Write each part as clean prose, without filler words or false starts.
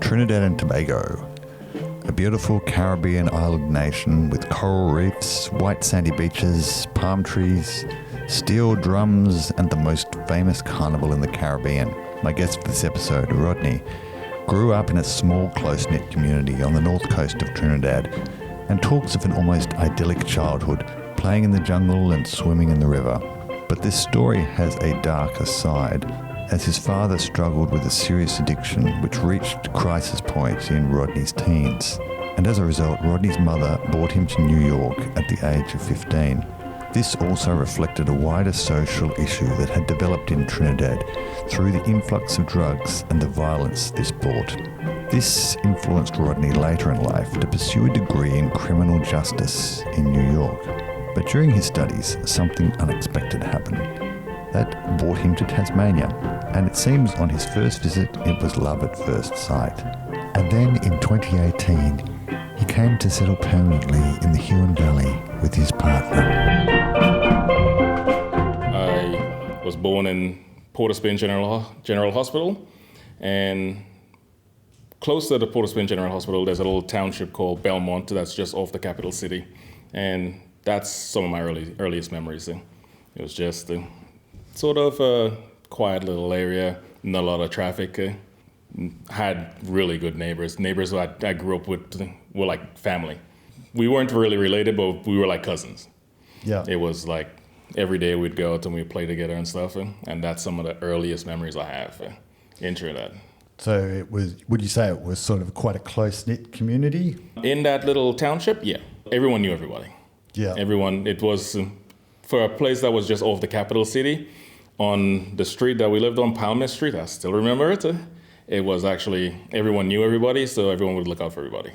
Trinidad and Tobago, a beautiful Caribbean island nation with coral reefs, white sandy beaches, palm trees, steel drums, and the most famous carnival in the Caribbean. My guest for this episode, Rodney, grew up in a small, close-knit community on the north coast of Trinidad and talks of an almost idyllic childhood, playing in the jungle and swimming in the river. But this story has a darker side, as his father struggled with a serious addiction which reached crisis point in Rodney's teens. And as a result, Rodney's mother brought him to New York at the age of 15. This also reflected a wider social issue that had developed in Trinidad through the influx of drugs and the violence this brought. This influenced Rodney later in life to pursue a degree in criminal justice in New York. But during his studies, something unexpected happened. That brought him to Tasmania, and it seems on his first visit it was love at first sight. And then in 2018, he came to settle permanently in the Huon Valley with his partner. I was born in Port of Spain General Hospital, and close to the Port of Spain General Hospital, there's a little township called Belmont that's just off the capital city, and that's some of my earliest memories. It was just sort of a quiet little area, not a lot of traffic. Had really good neighbors. Neighbors who I grew up with were like family. We weren't really related, but we were like cousins. Yeah. It was like every day we'd go out and we'd play together and stuff, and that's some of the earliest memories I have in Trinidad. So it was, would you say it was sort of quite a close-knit community? In that little township, yeah. Everyone knew everybody. Yeah. Everyone, it was, for a place that was just off the capital city, on the street that we lived on, Palmer Street, I still remember it. It was actually, everyone knew everybody, so everyone would look out for everybody.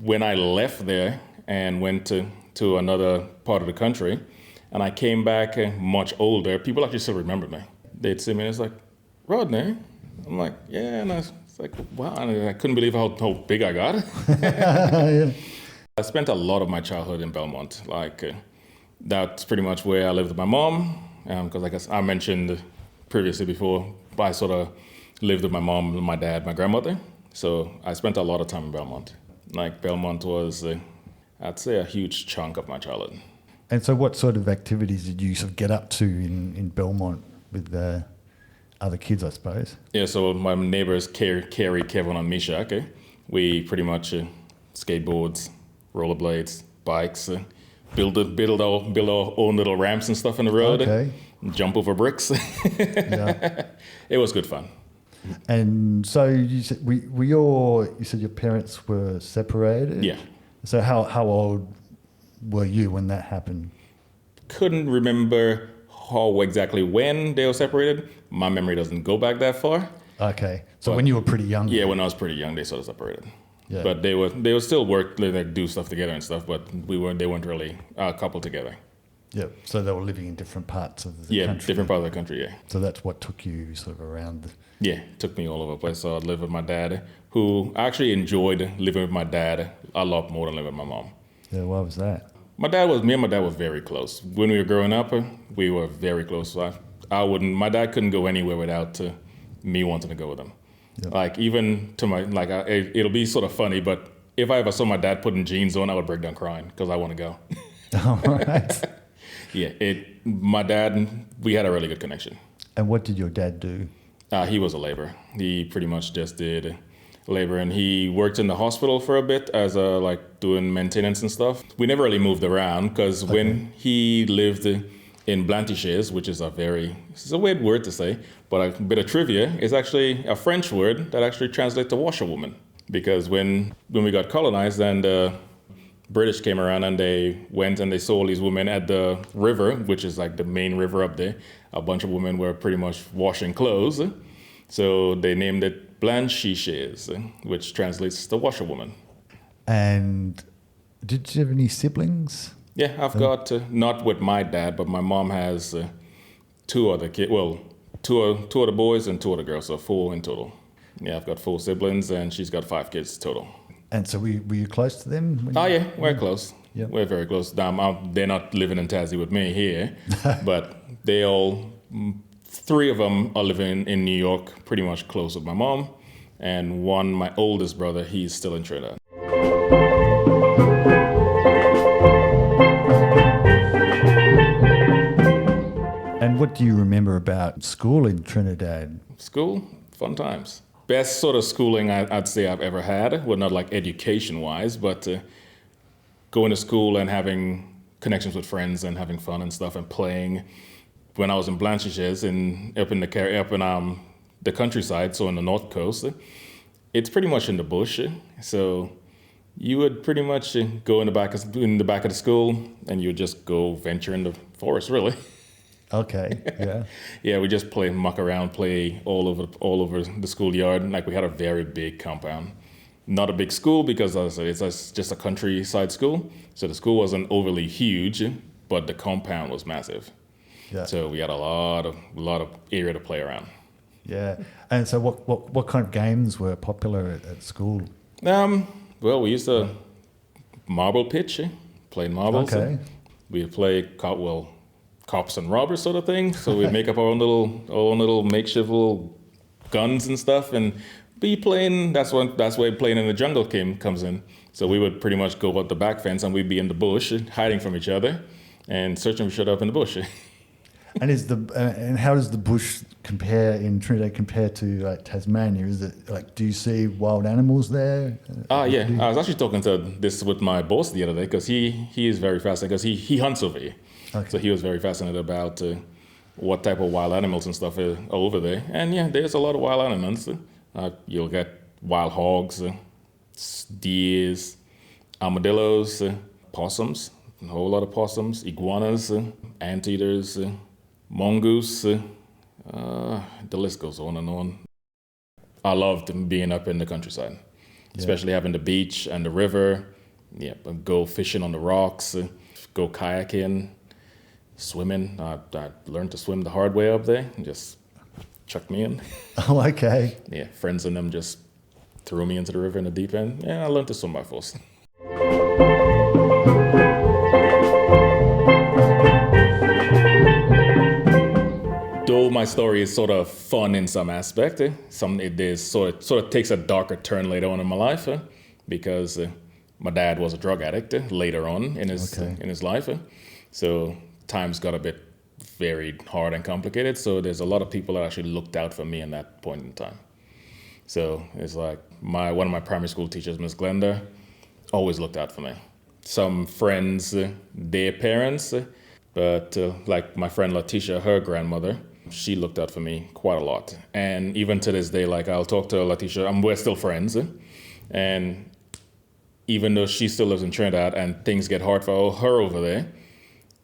When I left there and went to another part of the country, and I came back much older, people actually still remembered me. They'd see me and it's like, Rodney? I'm like, yeah, and I was like, wow, and I couldn't believe how big I got. Yeah. I spent a lot of my childhood in Belmont. That's pretty much where I lived with my mom, because like I mentioned previously before, I sort of lived with my mom, my dad, my grandmother. So I spent a lot of time in Belmont. Belmont was, I'd say, a huge chunk of my childhood. And so what sort of activities did you sort of get up to in Belmont with the other kids, I suppose? Yeah, so my neighbors, Carrie, Kevin, and Misha, okay, we pretty much skateboards, rollerblades, bikes, build our own little ramps and stuff in the road, okay. Jump over bricks. Yeah. It was good fun. And so you said you said your parents were separated? Yeah. So how old were you when that happened? Couldn't remember how exactly when they were separated. My memory doesn't go back that far. Okay. So when you were pretty young? Yeah, when I was pretty young, they sort of separated. Yeah. But they would still work, do stuff together and stuff, but they weren't really a couple together. Yeah. So they were living in different parts of the country? Yeah, different parts of the country, yeah. So that's what took you sort of around? Yeah, took me all over the place. So I lived with my dad, who I actually enjoyed living with my dad a lot more than living with my mom. Yeah, why was that? Me and my dad were very close. When we were growing up, we were very close. So my dad couldn't go anywhere without me wanting to go with him. Yep. Even to it'll be sort of funny, but if I ever saw my dad putting jeans on, I would break down crying because I want to go. All right. Yeah, my dad, we had a really good connection. And what did your dad do? He was a laborer. He pretty much just did labor, and he worked in the hospital for a bit as doing maintenance and stuff. We never really moved around because when he lived in Blantyshires, which is it's a weird word to say, but a bit of trivia, it's actually a French word that actually translates to washerwoman. Because when we got colonized and the British came around and they went and they saw all these women at the river, which is like the main river up there, a bunch of women were pretty much washing clothes. So they named it Blantyshires, which translates to washerwoman. And did you have any siblings? Yeah, I've got, not with my dad, but my mom has two other kids. Well, two of the boys and two of the girls, so 4 in total. Yeah, I've got 4 siblings and she's got 5 kids total. And so were you close to them? Yeah, we're close. Yep. We're very close. They're not living in Tassie with me here, but they all, 3 of them are living in New York, pretty much close with my mom. and my oldest brother, he's still in Trinidad. And what do you remember about school in Trinidad? School, fun times. Best sort of schooling I'd say I've ever had. Well, not like education-wise, but going to school and having connections with friends and having fun and stuff and playing. When I was in Blanchisges up in the countryside, so on the north coast, it's pretty much in the bush. So you would pretty much go in the back of the school, and you would just go venture in the forest, really. Okay, yeah. Yeah, we just muck around, play all over the schoolyard. Like, we had a very big compound. Not a big school because it's just a countryside school. So the school wasn't overly huge, but the compound was massive. Yeah. So we had a lot of area to play around. Yeah. And so what kind of games were popular at school? Well, we used to marble pitch, playing marbles. Okay. We'd play cops and robbers sort of thing. So we'd make up our own little makeshift little guns and stuff and be playing. That's where playing in the jungle comes in. So we would pretty much go out the back fence and we'd be in the bush hiding from each other and searching for each other up in the bush. And how does the bush in Trinidad compare to like Tasmania? Is it like, do you see wild animals there? Yeah. I was actually talking to this with my boss the other day because he is very fascinated because he hunts over here. Okay. So he was very fascinated about what type of wild animals and stuff are over there. And yeah, there's a lot of wild animals. You'll get wild hogs, deers, armadillos, possums, a whole lot of possums, iguanas, anteaters, mongoose. The list goes on and on. I loved being up in the countryside, especially having the beach and the river. Yeah, go fishing on the rocks, go kayaking, swimming. I learned to swim the hard way up there and just chucked me in. Oh, okay. Yeah, friends and them just threw me into the river in the deep end. Yeah, I learned to swim by force. Though my story is sort of fun in some aspect, it sort of takes a darker turn later on in my life because my dad was a drug addict later on in his life. So times got a bit very hard and complicated. So there's a lot of people that actually looked out for me in that point in time. So it's like one of my primary school teachers, Miss Glenda, always looked out for me. Some friends, their parents, but like my friend Letitia, her grandmother, she looked out for me quite a lot. And even to this day, like I'll talk to Letitia, we're still friends. And even though she still lives in Trinidad and things get hard for her over there,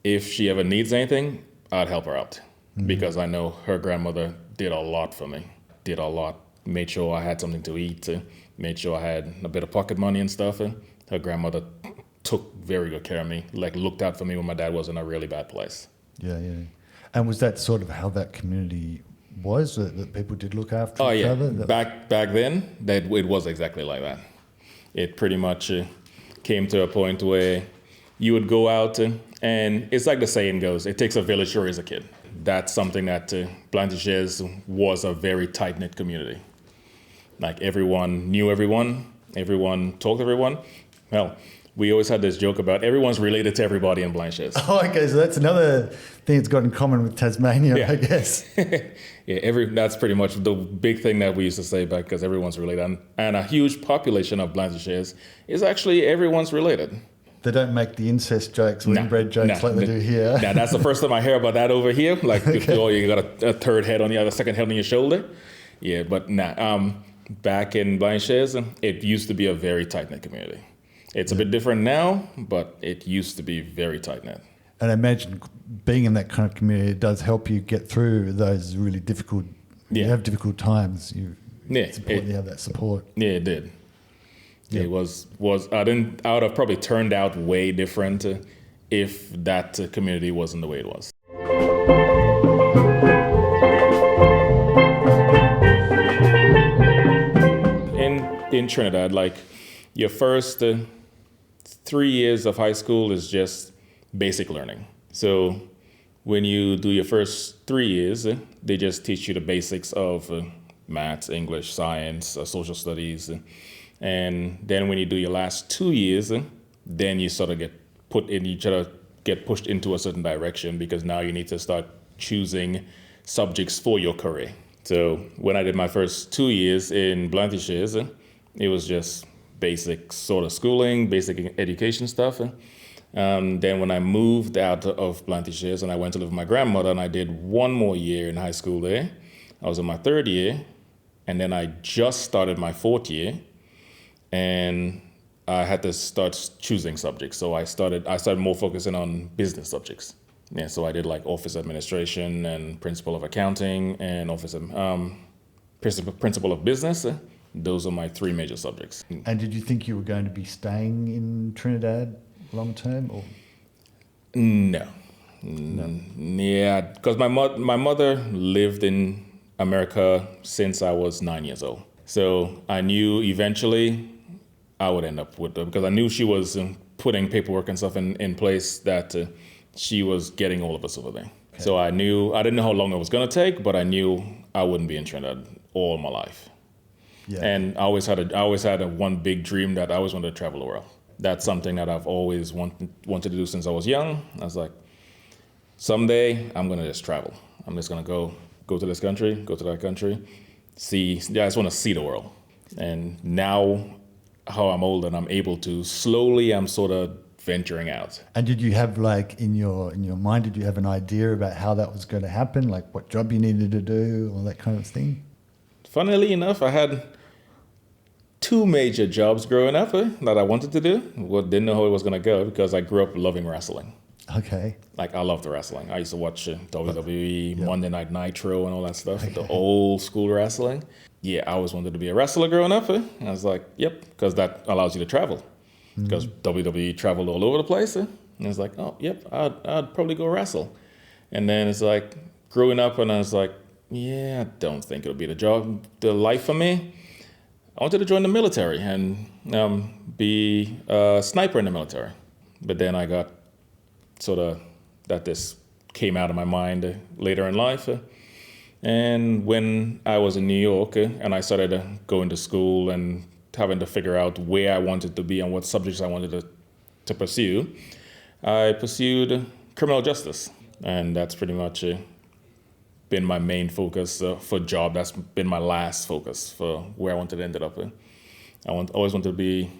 if she ever needs anything, I'd help her out. Mm-hmm. Because I know her grandmother did a lot for me, made sure I had something to eat, made sure I had a bit of pocket money and stuff. Her grandmother took very good care of me, like looked out for me when my dad was in a really bad place. Yeah. And was that sort of how that community was, that people did look after each other? Back then, it was exactly like that. It pretty much came to a point where you would go out and it's like the saying goes, it takes a village to raise a kid. That's something that Blanchisges was a very tight-knit community. Like everyone knew everyone talked to everyone. Well, we always had this joke about everyone's related to everybody in Blanchisges. Oh, okay, so that's another thing that's got in common with Tasmania, I guess. That's pretty much the big thing that we used to say back, because everyone's related. And a huge population of Blanchisges is actually everyone's related. They don't make the incest jokes or inbred jokes like they do here. Now, that's the first time I hear about that over here. Like, you got a third head on the other, second head on your shoulder. Yeah, but back in Blanchisges, it used to be a very tight-knit community. It's a bit different now, but it used to be very tight-knit. And I imagine being in that kind of community, it does help you get through those really difficult, you have difficult times. It's important to have that support. Yeah, it did. Yeah. It was I would have probably turned out way different if that community wasn't the way it was. In Trinidad, like your first 3 years of high school is just basic learning. So when you do your first 3 years, they just teach you the basics of maths, English, science, social studies. And then when you do your last 2 years, then you sort of get pushed into a certain direction, because now you need to start choosing subjects for your career. So when I did my first 2 years in Blantyre, it was just basic sort of schooling, basic education stuff. Then when I moved out of Blantyre and I went to live with my grandmother, and I did one more year in high school there. I was in my third year, and then I just started my fourth year, and I had to start choosing subjects. So I started more focusing on business subjects. Yeah, so I did like office administration and principle of accounting and principle of business. Those are my three major subjects. And did you think you were going to be staying in Trinidad long term, or? No. Yeah, because my mother lived in America since I was 9 years old. So I knew eventually I would end up with her, because I knew she was putting paperwork and stuff in place that she was getting all of us over there. Okay. So I didn't know how long it was going to take, but I knew I wouldn't be in Trinidad all my life. Yeah. And I always had a one big dream that I always wanted to travel the world. That's something that I've always wanted to do since I was young. I was like, someday I'm going to just travel. I'm just going to go to this country, go to that country, I just want to see the world. And now, how I'm old and I'm able to, slowly I'm sort of venturing out. And did you have, like, in your mind, did you have an idea about how that was going to happen? Like what job you needed to do, all that kind of thing? Funnily enough, I had 2 major jobs growing up that I wanted to do. Well, didn't know how it was going to go, because I grew up loving wrestling. Okay. Like, I loved the wrestling. I used to watch WWE, Monday Night Nitro and all that stuff, the old school wrestling. Yeah, I always wanted to be a wrestler growing up. I was like, yep, because that allows you to travel. Because WWE traveled all over the place. And I was like, oh, yep, I'd probably go wrestle. And then it's like, growing up, and I was like, yeah, I don't think it'll be the life for me. I wanted to join the military and be a sniper in the military. But then I got this came out of my mind later in life. And when I was in New York and I started going to school and having to figure out where I wanted to be and what subjects I wanted to pursue, I pursued criminal justice. And that's pretty much been my main focus for job. That's been my last focus for where I wanted to end up. Always wanted to be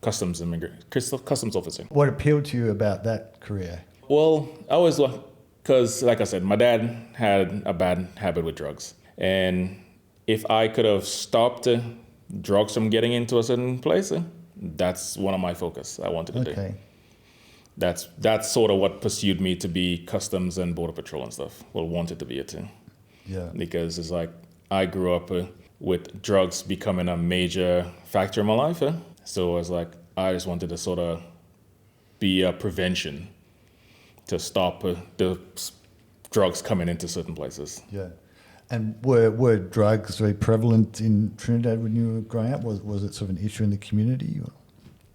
customs officer. What appealed to you about that career? Well, I always because, like I said, my dad had a bad habit with drugs. And if I could have stopped drugs from getting into a certain place, that's one of my focus I wanted to do. That's sort of what pursued me to be customs and border patrol and stuff. Well, wanted to be it too. Yeah. Because it's like, I grew up with drugs becoming a major factor in my life. So I was like, I just wanted to sort of be a prevention to stop the drugs coming into certain places. Yeah. And were drugs very prevalent in Trinidad when you were growing up? Was it sort of an issue in the community, or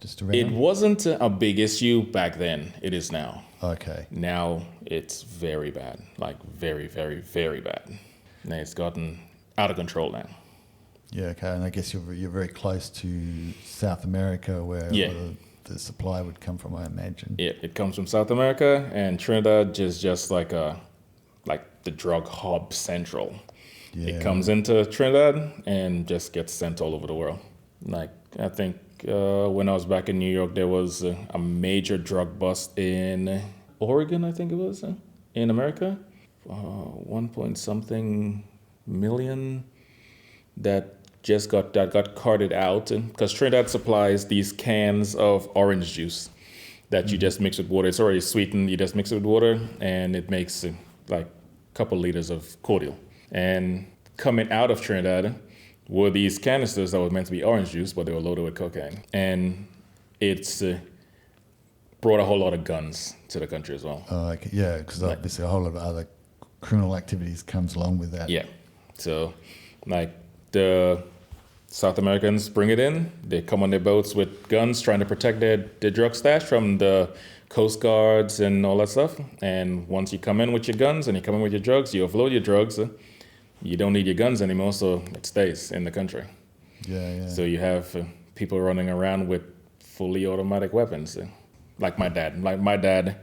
just around? It wasn't a big issue back then. It is now. Okay. Now it's very bad, like very, very, very bad. And it's gotten out of control now. Yeah, okay. And I guess you're very close to South America, where the supply would come from, I imagine. Yeah, it comes from South America, and Trinidad is just like the drug hub central. Yeah. It comes into Trinidad and just gets sent all over the world. Like, I think when I was back in New York, there was a major drug bust in Oregon, I think it was, in America. 1 million that got carted out, because Trinidad supplies these cans of orange juice that you just mix with water. It's already sweetened. You just mix it with water, and it makes like a couple liters of cordial. And coming out of Trinidad were these canisters that were meant to be orange juice, but they were loaded with cocaine. And it's brought a whole lot of guns to the country as well. Oh, okay. Yeah, because obviously a whole lot of other criminal activities comes along with that. Yeah. So, like, the South Americans bring it in. They come on their boats with guns, trying to protect their drug stash from the Coast Guards and all that stuff. And once you come in with your guns and you come in with your drugs, you offload your drugs, you don't need your guns anymore, so it stays in the country. Yeah. So you have people running around with fully automatic weapons, like my dad. Like my dad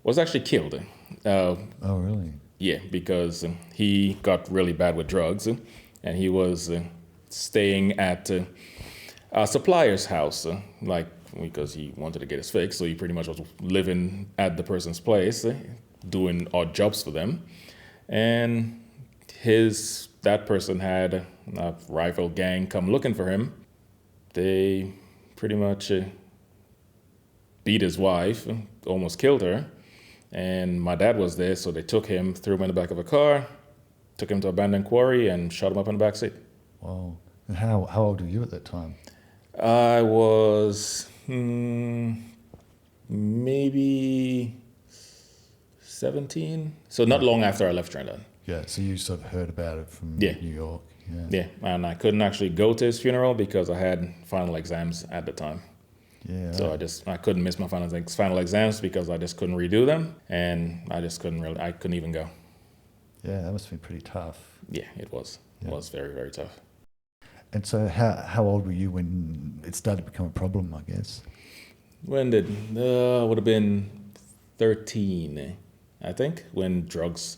was actually killed. Oh, really? Yeah, because he got really bad with drugs, and he was staying at a supplier's house, because he wanted to get his fix. So he pretty much was living at the person's place, doing odd jobs for them, and that person had a rival gang come looking for him. They pretty much beat his wife, almost killed her, and my dad was there, so they took him, threw him in the back of a car, took him to abandoned quarry, and shot him up in the back seat. Wow. And how old were you at that time? I was maybe 17, so not long after I left Trinidad. Yeah, so you sort of heard about it from Yeah. New York. Yeah, and I couldn't actually go to his funeral because I had final exams at the time. Yeah. So I couldn't miss my final exams because I just couldn't redo them, and I couldn't even go. Yeah, that must have been pretty tough. Yeah, it was. It was very, very tough. And so how old were you when it started to become a problem, I guess? When did, would have been 13, I think, when drugs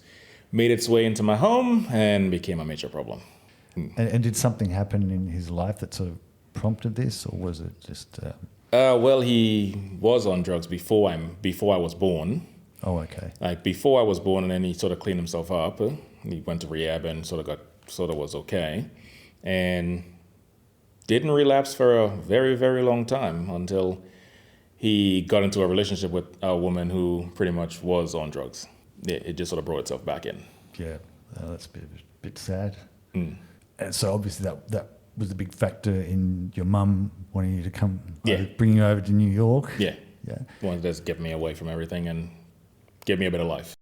made its way into my home and became a major problem. And did something happen in his life that sort of prompted this, or was it just... Well, he was on drugs before I was born. Oh, okay. Like before I was born, and then he sort of cleaned himself up. He went to rehab and sort of was okay, and didn't relapse for a very, very long time until he got into a relationship with a woman who pretty much was on drugs. Yeah, it just sort of brought itself back in. Yeah, that's a bit sad. And so obviously that was a big factor in your mum wanting you to come, bringing you over to New York. Yeah. Wanted to just get me away from everything and give me a better life.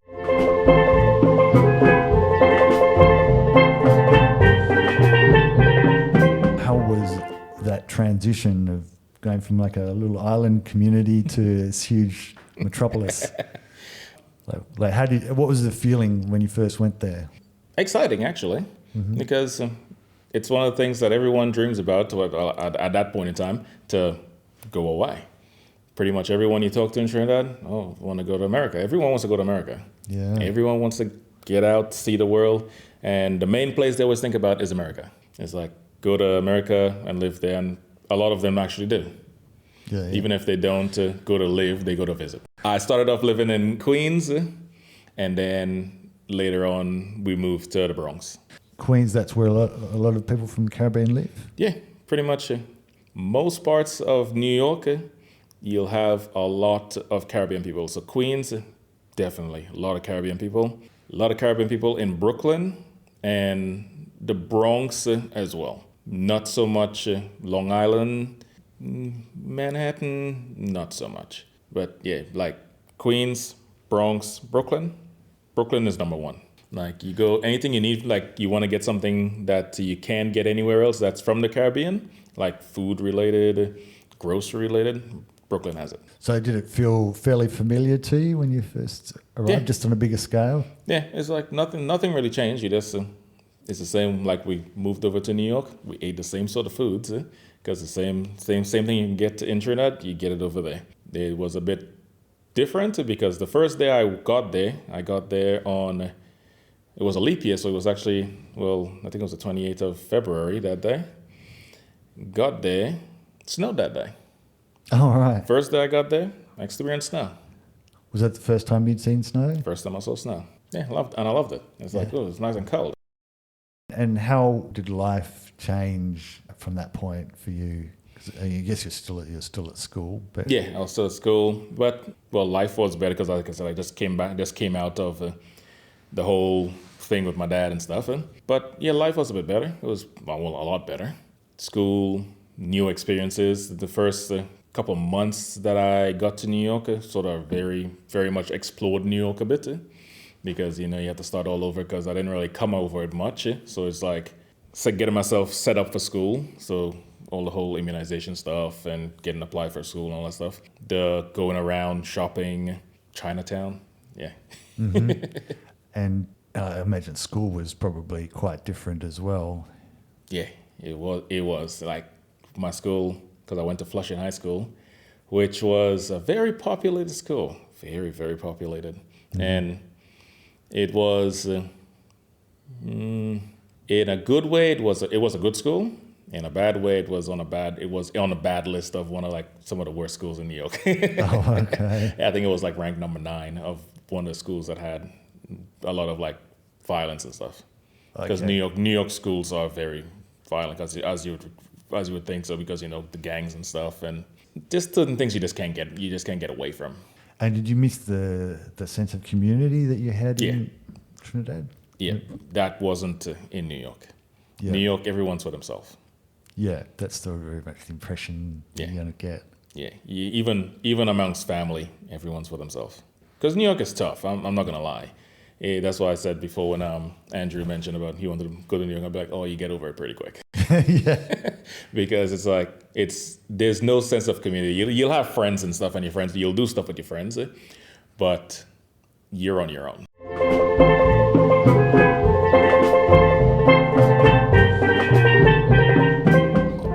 How was that transition of going from like a little island community to this huge metropolis? What was the feeling when you first went there? Exciting, actually, because it's one of the things that everyone dreams about at that point in time, to go away. Pretty much everyone you talk to in Trinidad, want to go to America. Everyone wants to go to America. Yeah. Everyone wants to get out, see the world, and the main place they always think about is America. It's like, go to America and live there, and a lot of them actually do. Yeah. Even if they don't go to live, they go to visit. I started off living in Queens, and then later on we moved to the Bronx. Queens, that's where a lot of people from the Caribbean live? Yeah, pretty much. Most parts of New York, you'll have a lot of Caribbean people. So Queens, definitely a lot of Caribbean people. A lot of Caribbean people in Brooklyn and the Bronx as well. Not so much Long Island, Manhattan, not so much. But yeah, like Queens, Bronx, Brooklyn. Brooklyn is number one. Like you go, anything you need, like you want to get something that you can't get anywhere else that's from the Caribbean, like food related, grocery related, Brooklyn has it. So did it feel fairly familiar to you when you first arrived, just on a bigger scale? Yeah, it's like nothing really changed. You just, it's the same, like we moved over to New York, we ate the same sort of foods, because the same thing you can get in Trinidad, you get it over there. It was a bit different because the first day I got there on, it was a leap year, so it was actually, I think it was the 28th of February that day. Got there, it snowed that day. Oh, right. First day I got there, experienced snow. Was that the first time you'd seen snow? First time I saw snow. Yeah, I loved it. It's like, it's nice and cold. And how did life change from that point for you? 'Cause I guess you're still at school, but yeah, I was still at school, but life was better because, like I said, I just came out of the whole thing with my dad and stuff. But yeah, life was a bit better. It was a lot better. School, new experiences. The first couple of months that I got to New York, sort of very, very much explored New York a bit, because you have to start all over because I didn't really come over it much. So it's like getting myself set up for school. So all the whole immunization stuff and getting applied for school and all that stuff. The going around shopping, Chinatown, yeah. Mm-hmm. And I imagine school was probably quite different as well. Yeah, it was. It was like my school, because I went to Flushing High School, which was a very populated school, very very populated, and it was in a good way. It was a good school. In a bad way, it was on a bad list of one of like some of the worst schools in New York. Oh, okay. I think it was like ranked number 9 of one of the schools that had a lot of like violence and stuff. Because Okay. New York schools are very violent, as you would think so, because the gangs and stuff, and just certain things you just can't get away from. And did you miss the sense of community that you had Yeah. in Trinidad? Yeah, that wasn't in New York. Yeah. New York, everyone's for themselves. Yeah, that's still very much the impression Yeah. you're going to get. Yeah, even amongst family, everyone's for themselves. Because New York is tough. I'm not gonna lie. That's why I said before when Andrew mentioned about he wanted to go to New York, I'd be like, oh, you get over it pretty quick. Yeah. Because it's like there's no sense of community. You'll have friends and stuff, and you'll do stuff with your friends, but you're on your own.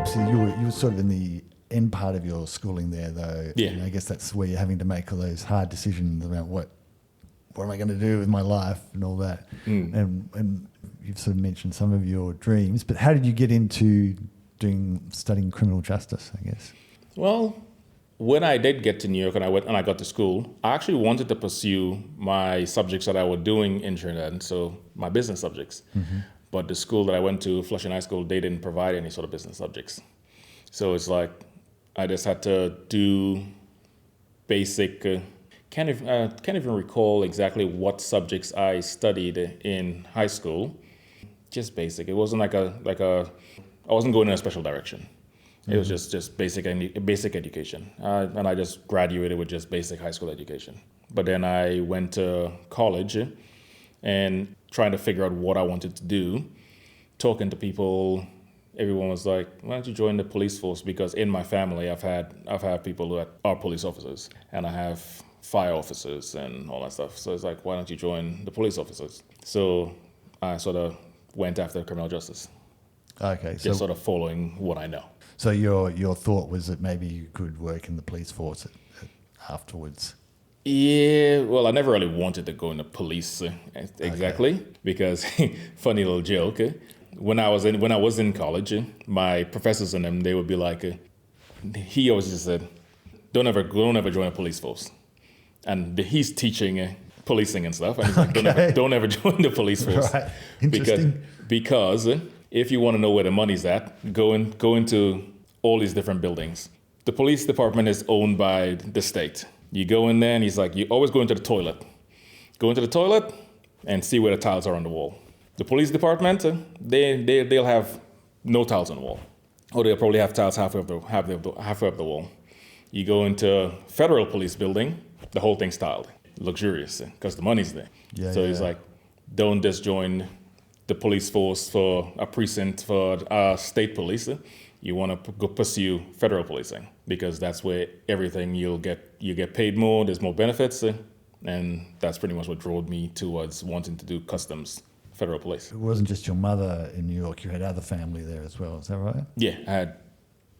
So you were sort of in the end part of your schooling there, though. Yeah. And I guess that's where you're having to make all those hard decisions about what am I going to do with my life and all that. And you've sort of mentioned some of your dreams, but how did you get into studying criminal justice, I guess? Well, when I did get to New York and I got to school, I actually wanted to pursue my subjects that I was doing in Trinidad, so my business subjects. But the school that I went to, Flushing High School, they didn't provide any sort of business subjects. So it's like I just had to do basic. Can't even recall exactly what subjects I studied in high school. Just basic. It wasn't like a. I wasn't going in a special direction. It was just basic education, and I just graduated with just basic high school education. But then I went to college, and trying to figure out what I wanted to do. Talking to people, everyone was like, "Why don't you join the police force?" Because in my family, I've had people that are police officers, and I have fire officers and all that stuff. So it's like, why don't you join the police officers? So I sort of went after criminal justice, Okay, just sort of following what I know. so your thought was that maybe you could work in the police force afterwards. Yeah, well, I never really wanted to go into police exactly because funny little joke. When I was in college, my professors and them, they would be like, he always just said, don't ever join a police force, and he's teaching policing and stuff, and he's like, don't ever join the police force, Right. Interesting. because if you want to know where the money's at, go into all these different buildings. The police department is owned by the state. You go in there, and he's like, you always go into the toilet. Go into the toilet and see where the tiles are on the wall. The police department, they'll have no tiles on the wall, or they'll probably have tiles halfway up the wall. You go into federal police building, the whole thing's tiled, luxurious, because the money's there. Yeah, so yeah. he's like, don't just join the police force for a precinct for state police. You want to go pursue federal policing, because that's where everything you get paid more. There's more benefits, and that's pretty much what drove me towards wanting to do customs, federal police. It wasn't just your mother in New York; you had other family there as well. Is that right? Yeah, I had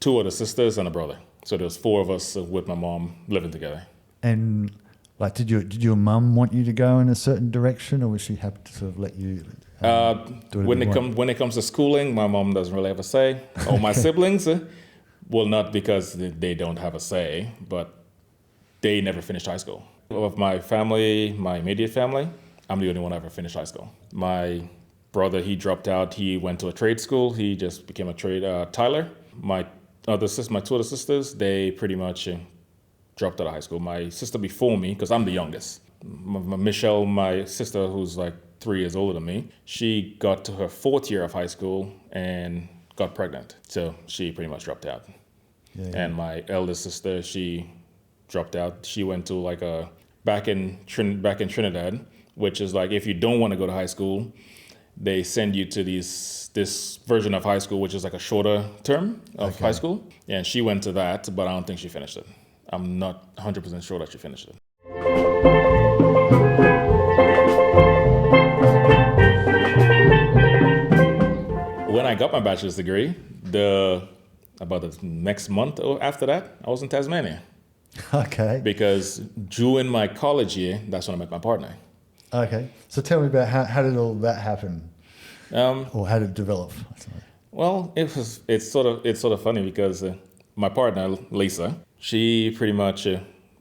2 other sisters and a brother, so there was 4 of us with my mom living together. And like, did your mum want you to go in a certain direction, or was she happy to sort of let you? Do When you want? it comes to schooling, my mom doesn't really have a say. Or my siblings, well, not because they don't have a say, but they never finished high school. Of my family, my immediate family, I'm the only one who ever finished high school. My brother, he dropped out. He went to a trade school. He just became a trade tiler. My 2 other sisters, they pretty much dropped out of high school. My sister before me, because I'm the youngest, Michelle, my sister, who's like 3 years older than me, she got to her 4th year of high school and got pregnant. So she pretty much dropped out. Yeah. And my eldest sister, she dropped out. She went to like back in Trinidad, which is like, if you don't want to go to high school, they send you to this version of high school, which is like a shorter term of high school. And she went to that, but I don't think she finished it. I'm not 100% sure that she finished it. I got my bachelor's degree, about the next month after that, I was in Tasmania. Okay. Because during my college year, that's when I met my partner. Okay. So tell me about how did all that happen? Or how did it develop? Well, it's sort of funny because my partner Lisa, she pretty much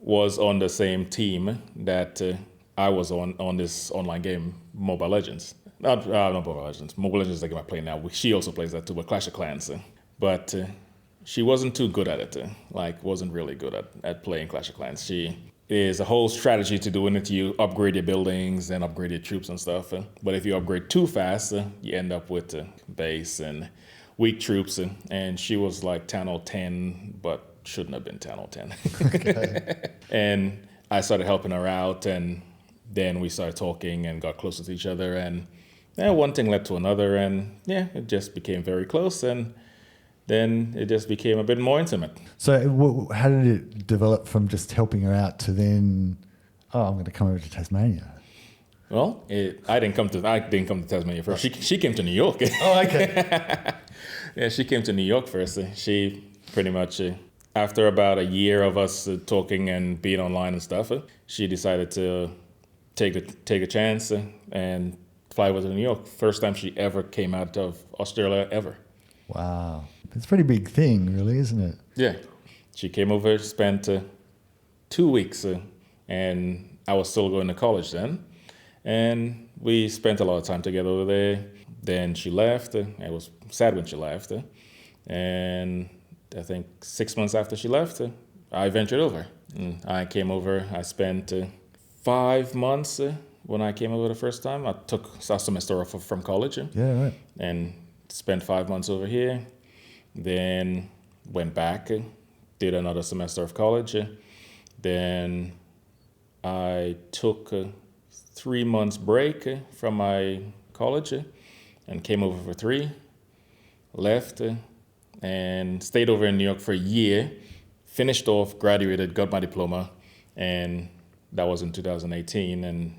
was on the same team that I was on this online game, Mobile Legends. Not Mobile Legends. Mobile Legends is the game I play now. She also plays that too, but Clash of Clans. But she wasn't too good at it. Wasn't really good at playing Clash of Clans. She is a whole strategy to doing it. You upgrade your buildings and upgrade your troops and stuff. But if you upgrade too fast, you end up with base and weak troops. And she was like Town Hall 10, but shouldn't have been Town Hall 10. Okay. And I started helping her out, and then we started talking and got closer to each other. And one thing led to another, and it just became very close. And then it just became a bit more intimate. So how did it develop from just helping her out to then, I'm going to come over to Tasmania? Well, I didn't come to Tasmania first. She came to New York. Oh, okay. Yeah, she came to New York first. She pretty much, after about a year of us talking and being online and stuff, she decided to take a chance and fly over to New York. First time she ever came out of Australia ever. Wow. It's a pretty big thing, really, isn't it? Yeah. She came over, spent 2 weeks, and I was still going to college then. And we spent a lot of time together over there. Then she left. I was sad when she left. And I think 6 months after she left, I ventured over. I came over. I spent 5 months when I came over the first time. I took a semester off from college. Yeah, right. And spent 5 months over here. Then went back, did another semester of college. Then I took 3 months break from my college and came over for 3, left and stayed over in New York for a year, finished off, graduated, got my diploma, and that was in 2018, and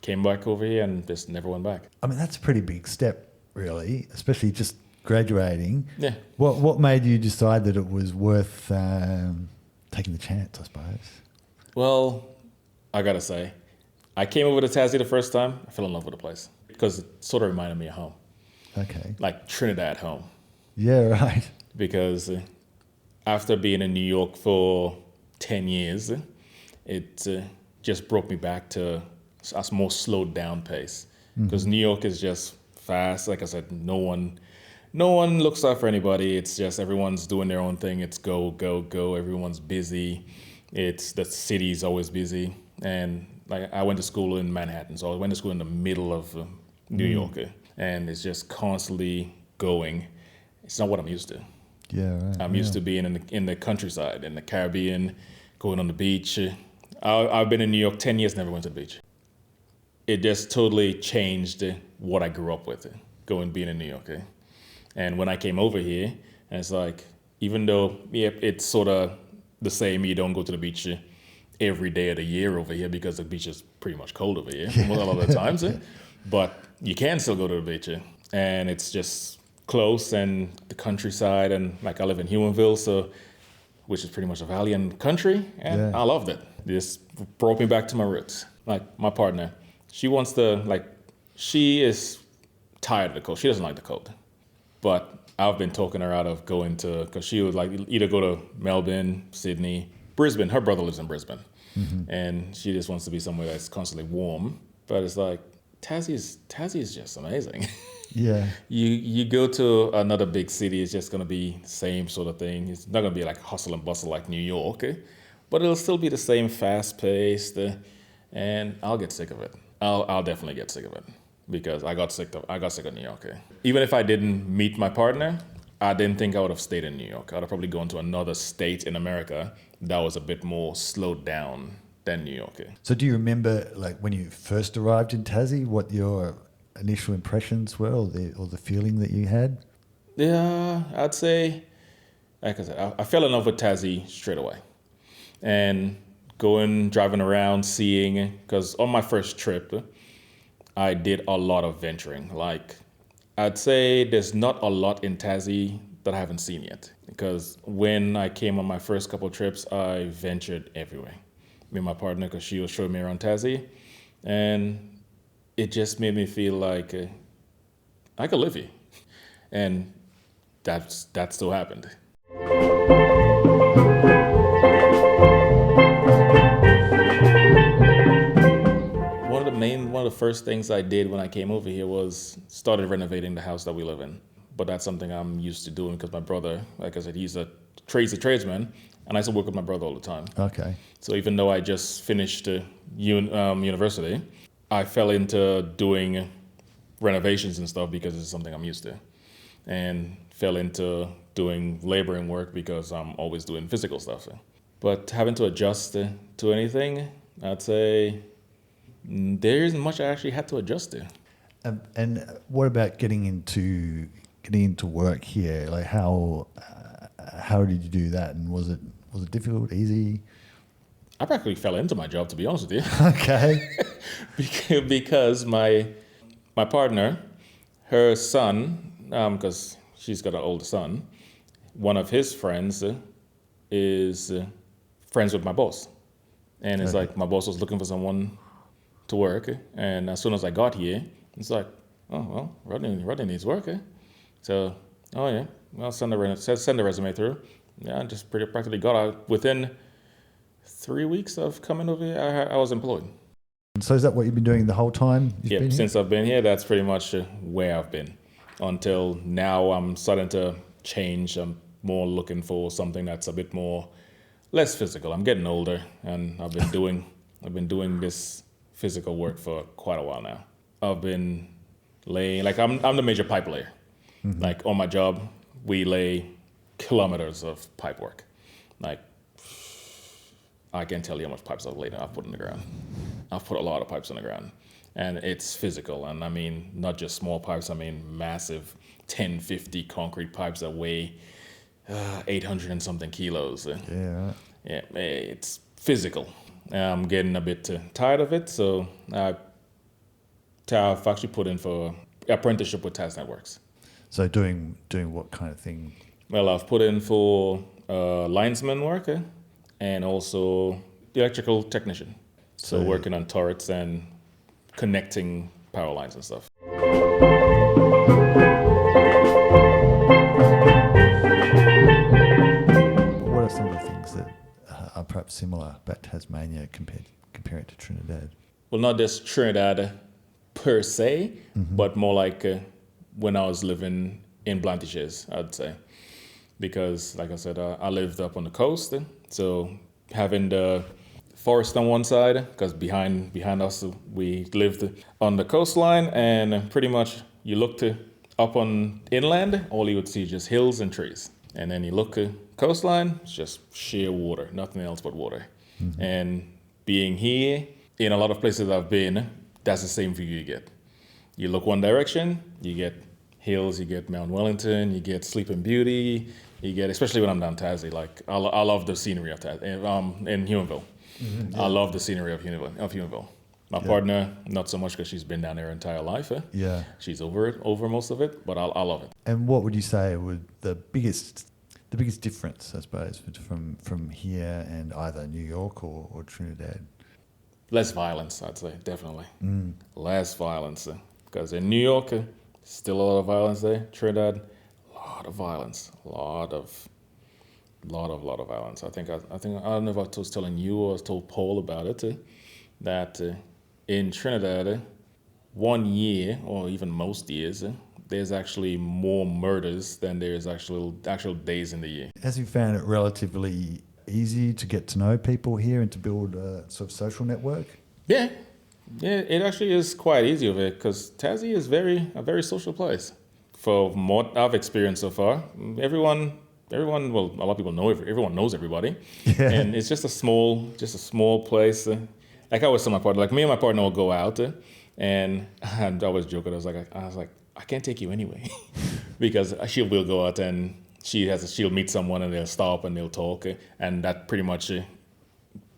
came back over here and just never went back. I mean, that's a pretty big step, really, especially just graduating. Yeah. What made you decide that it was worth taking the chance, I suppose? Well, I gotta say, I came over to Tassie the first time. I fell in love with the place because it sort of reminded me of home. Okay. Like Trinidad home. Yeah, right. Because after being in New York for 10 years, it just brought me back to a more slowed down pace. Because New York is just fast. Like I said, no one looks out for anybody. It's just everyone's doing their own thing. It's go, go, go. Everyone's busy. The city's always busy. And like I went to school in Manhattan, so I went to school in the middle of New York, and it's just constantly going. It's not what I'm used to. Yeah, right. I'm used to being in the countryside, in the Caribbean, going on the beach. I've been in New York 10 years, never went to the beach. It just totally changed what I grew up with, being in New York. And when I came over here, and it's like, even though it's sort of the same, you don't go to the beach every day of the year over here because the beach is pretty much cold over here a lot of the times. But you can still go to the beach, and it's just close and the countryside, and like I live in Humanville, which is pretty much a valley and country, and I loved it. This brought me back to my roots. Like my partner, she is tired of the cold. She doesn't like the cold, but I've been talking her out of going to, because she would like either go to Melbourne, Sydney, Brisbane. Her brother lives in Brisbane, and she just wants to be somewhere that's constantly warm. But it's like Tassie is just amazing. Yeah. You go to another big city, it's just gonna be the same sort of thing. It's not gonna be like hustle and bustle like New York, but it'll still be the same fast paced, and I'll get sick of it. I'll definitely get sick of it because I got sick of New York. Even if I didn't meet my partner, I didn't think I would have stayed in New York. I'd have probably gone to another state in America that was a bit more slowed down than New York. So do you remember, like, when you first arrived in Tassie, what your initial impressions were, or the feeling that you had? Yeah, I'd say, like I said, I fell in love with Tassie straight away. And driving around, seeing, because on my first trip, I did a lot of venturing. Like, I'd say there's not a lot in Tassie that I haven't seen yet. Because when I came on my first couple trips, I ventured everywhere. Me and my partner, because she was showing me around Tassie. And it just made me feel like I could live here. And that still happened. One of the first things I did when I came over here was started renovating the house that we live in. But that's something I'm used to doing because my brother, like I said, he's a tradesman, and I still work with my brother all the time. Okay. So even though I just finished university, I fell into doing renovations and stuff because it's something I'm used to, and fell into doing laboring work because I'm always doing physical stuff. But having to adjust to anything, I'd say there isn't much I actually had to adjust to. And what about getting into work here? Like how did you do that? And was it difficult, easy? I practically fell into my job, to be honest with you. Okay. Because my partner, her son, because she's got an older son, one of his friends is friends with my boss. And it's like my boss was looking for someone to work. And as soon as I got here, it's like, oh, well, Rodney needs work. So, oh yeah, well, send the resume through. Yeah, I just practically got out. Within 3 weeks of coming over here, I was employed. So is that what you've been doing the whole time? Yeah, since I've been here, that's pretty much where I've been. Until now, I'm starting to change. I'm more looking for something that's a bit less physical. I'm getting older, and I've been doing this physical work for quite a while now. I've been laying, like I'm the major pipe layer. Mm-hmm. Like on my job, we lay kilometers of pipe work. Like I can't tell you how much pipes I've put in the ground. I've put a lot of pipes in the ground, and it's physical. And I mean, not just small pipes. I mean, massive 1050 concrete pipes that weigh 800 and something kilos. Yeah. Yeah, it's physical. I'm getting a bit tired of it, so I've actually put in for apprenticeship with TAS Networks. So doing what kind of thing? Well, I've put in for linesman work and also electrical technician. So working on turrets and connecting power lines and stuff. What are some of the things that are perhaps similar about Tasmania compared to Trinidad? Well, not just Trinidad per se, but more like when I was living in Blantyres, I'd say. Because, like I said, I lived up on the coast, so having the forest on one side, because behind us we lived on the coastline, and pretty much you looked up on inland, all you would see is just hills and trees. And then you look coastline, it's just sheer water, nothing else but water. Mm-hmm. And being here, in a lot of places I've been, that's the same view you get. You look one direction, you get hills, you get Mount Wellington, you get Sleeping Beauty, you get, especially when I'm down Tassie, like I love the scenery of Tassie, in Huonville. Mm-hmm, yeah. I love the scenery of Huonville. My partner, not so much because she's been down there her entire life. Yeah. She's over most of it, but I love it. And what would you say would the biggest difference, I suppose, from here and either New York or Trinidad? Less violence, I'd say, definitely. Less violence. Because in New York, still a lot of violence there. Trinidad, a lot of violence. A lot of violence. I don't know if I was telling you or I told Paul about it, that in Trinidad, 1 year, or even most years, there's actually more murders than there's actual days in the year. Has you found it relatively easy to get to know people here and to build a sort of social network? Yeah, it actually is quite easy of it because Tassie is a very social place. From what I've experienced so far, everyone, well, a lot of people know everyone knows everybody, yeah. And it's just a small place. Like I always tell my partner, like me and my partner will go out, and I always joke. I was like, I can't take you anyway, because she will go out and she'll meet someone and they'll stop and they'll talk, and that pretty much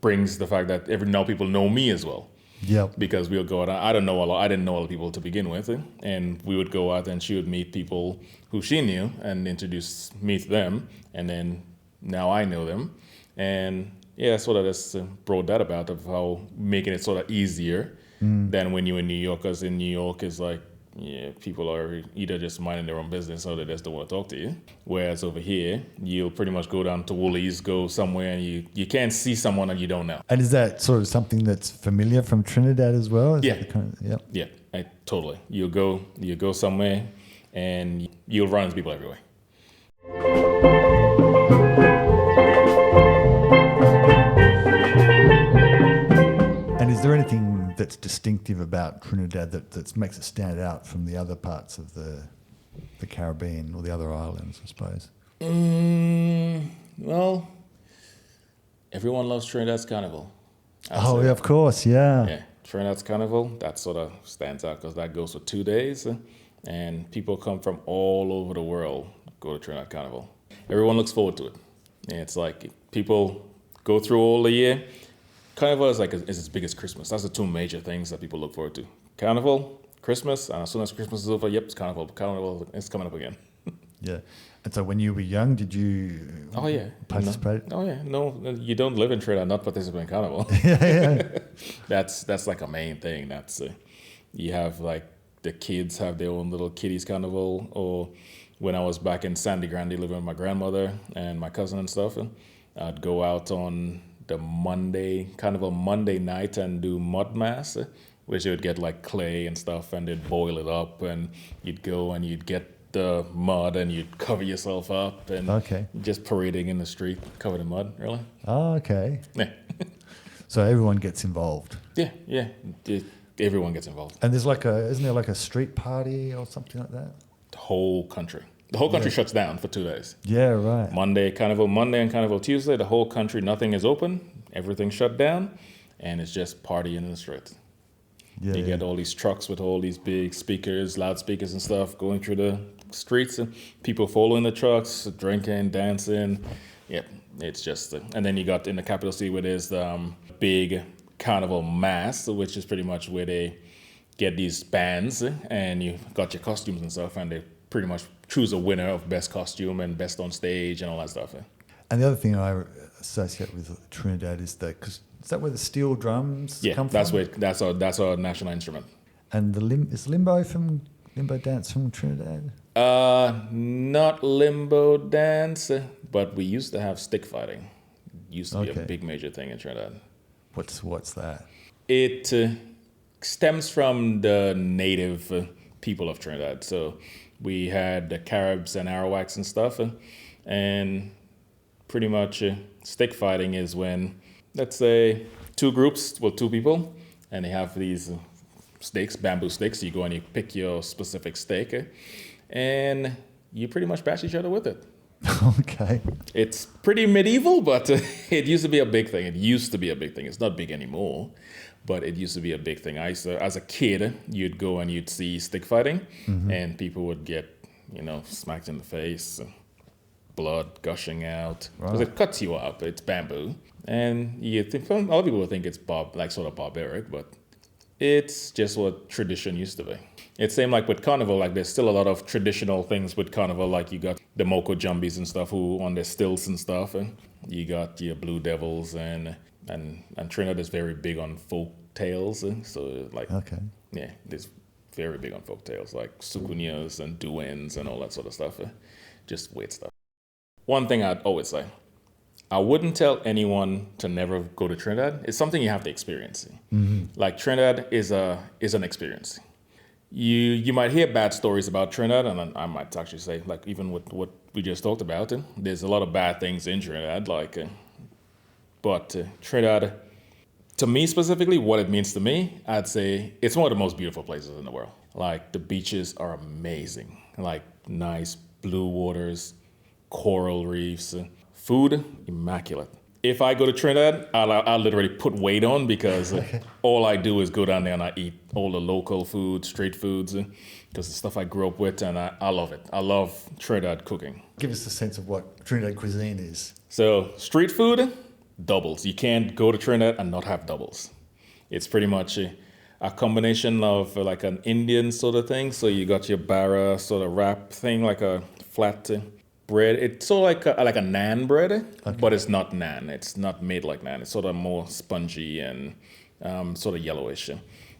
brings the fact that now people know me as well. Yep. Because we'll go out. I didn't know a lot of people to begin with, and we would go out and she would meet people who she knew and introduce me to them, and then now I know them, and yeah, sort of just brought that about of how making it sort of easier than when you're in New York, because in New York is like, yeah, people are either just minding their own business or they just don't want to talk to you. Whereas over here, you'll pretty much go down to Woolies, go somewhere, and you can't see someone that you don't know. And is that sort of something that's familiar from Trinidad as well? Is Yeah. that the kind of, yep. Yeah, totally. You go somewhere, and you'll run into people everywhere. And is there anything that's distinctive about Trinidad that makes it stand out from the other parts of the Caribbean or the other islands, I suppose? Well, everyone loves Trinidad's carnival. Oh, yeah, of course, yeah. Yeah, Trinidad's carnival, that sort of stands out because that goes for 2 days, and people come from all over the world go to Trinidad carnival. Everyone looks forward to it. And it's like people go through all the year. Carnival is as big as Christmas. That's the two major things that people look forward to. Carnival, Christmas, and as soon as Christmas is over, yep, it's Carnival. Carnival is coming up again. Yeah. And so when you were young, did you participate? No. Oh, yeah. No, you don't live in Trinidad and not participate in Carnival. Yeah. That's like a main thing. That's you have like the kids have their own little kiddies carnival, or when I was back in Sandy Grande living with my grandmother and my cousin and stuff, I'd go out on the Monday night and do mud mass, which you would get like clay and stuff and they'd boil it up, and you'd go and you'd get the mud and you'd cover yourself up and just parading in the street covered in mud, really. Oh, okay. Yeah. So everyone gets involved. Yeah. Everyone gets involved. And there's isn't there like a street party or something like that? The whole country shuts down for 2 days. Yeah, right. Monday and Carnival Tuesday, the whole country, nothing is open, everything's shut down, and it's just partying in the street. Yeah, you get all these trucks with all these big speakers, loudspeakers and stuff going through the streets, and people following the trucks, drinking, dancing. Yep, it's just, and then you got in the capital city where there's the big carnival mass, which is pretty much where they get these bands, and you got your costumes and stuff, and they pretty much choose a winner of best costume and best on stage and all that stuff. And the other thing I associate with Trinidad is is that where the steel drums come from? Yeah, that's our national instrument. And is limbo dance from Trinidad? Not limbo dance, but we used to have stick fighting. Used to be a big major thing in Trinidad. What's that? It stems from the native people of Trinidad. So we had the Caribs and Arawaks and stuff, and pretty much stick fighting is when, let's say, two people, and they have these stakes, bamboo sticks. You go and you pick your specific stake, and you pretty much bash each other with it. Okay. It's pretty medieval, but it used to be a big thing. It's not big anymore, but it used to be a big thing. As a kid, you'd go and you'd see stick fighting, and people would get, smacked in the face, blood gushing out. Because it cuts you up. It's bamboo. And a lot of people would think it's sort of barbaric, but it's just what tradition used to be. It's same like with Carnival, like there's still a lot of traditional things with Carnival, like you got the Moko Jumbies and stuff who on their stilts and stuff, and you got your Blue Devils and Trinidad is very big on folk tales, so there's very big on folk tales like Sukunyas and Duens and all that sort of stuff, just weird stuff. One thing I'd always say, I wouldn't tell anyone to never go to Trinidad. It's something you have to experience. Like Trinidad is an experience. You might hear bad stories about Trinidad, and I might actually say, like even with what we just talked about, there's a lot of bad things in Trinidad. But Trinidad, to me specifically, what it means to me, I'd say it's one of the most beautiful places in the world. Like the beaches are amazing, like nice blue waters, coral reefs, food immaculate. If I go to Trinidad, I'll literally put weight on because all I do is go down there and I eat all the local food, street foods, because the stuff I grew up with, and I love it. I love Trinidad cooking. Give us a sense of what Trinidad cuisine is. So street food, doubles. You can't go to Trinidad and not have doubles. It's pretty much a combination of like an Indian sort of thing. So you got your bara sort of wrap thing, like a flat bread. It's sort of like a naan bread, but it's not naan. It's not made like naan. It's sort of more spongy and sort of yellowish.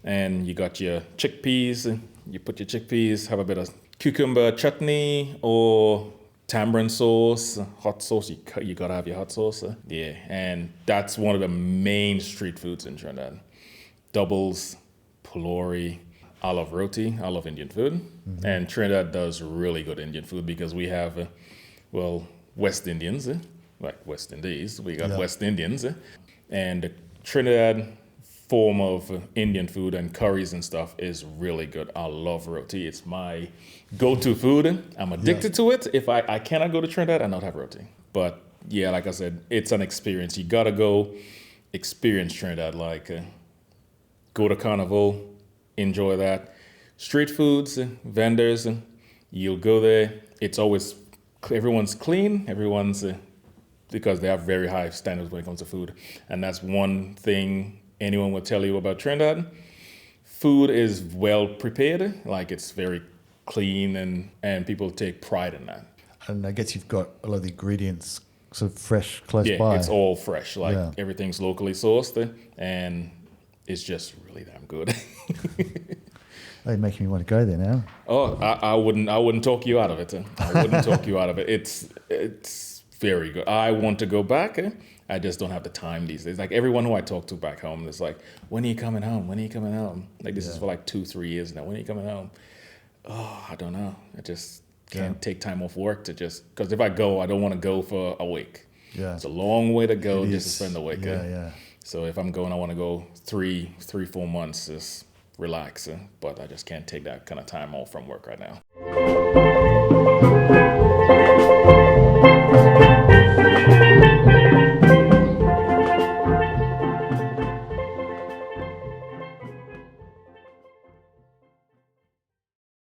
And you got your chickpeas. You put your chickpeas, have a bit of cucumber chutney or tamarind sauce, hot sauce. You gotta have your hot sauce. Yeah, and that's one of the main street foods in Trinidad. Doubles, pulori. I love roti. I love Indian food. And Trinidad does really good Indian food because we have, West Indians, like West Indies. We got West Indians. And the Trinidad form of Indian food and curries and stuff is really good. I love roti. It's my go-to food. I'm addicted to it. If I cannot go to Trinidad and not have roti. But yeah, like I said, it's an experience. You gotta go experience Trinidad. Like go to carnival, enjoy that. Street foods, vendors, you'll go there. It's always, everyone's clean. Everyone's, because they have very high standards when it comes to food. And that's one thing anyone will tell you about Trinidad. Food is well prepared, like it's very clean, and people take pride in that. And I guess you've got a lot of the ingredients sort of fresh close by. Yeah, it's all fresh. Like everything's locally sourced, and it's just really damn good. They're making me want to go there now. Oh, I wouldn't talk you out of it. I wouldn't talk you out of it. It's very good. I want to go back. I just don't have the time these days. Like everyone who I talk to back home is like, when are you coming home? When are you coming home? Like this is for like 2-3 years now. When are you coming home? Oh, I don't know. I just can't take time off work to just, because if I go, I don't want to go for a week. Yeah. It's a long way to go just to spend a week. Yeah. So if I'm going, I want to go 3-4 months, just relax. But I just can't take that kind of time off from work right now.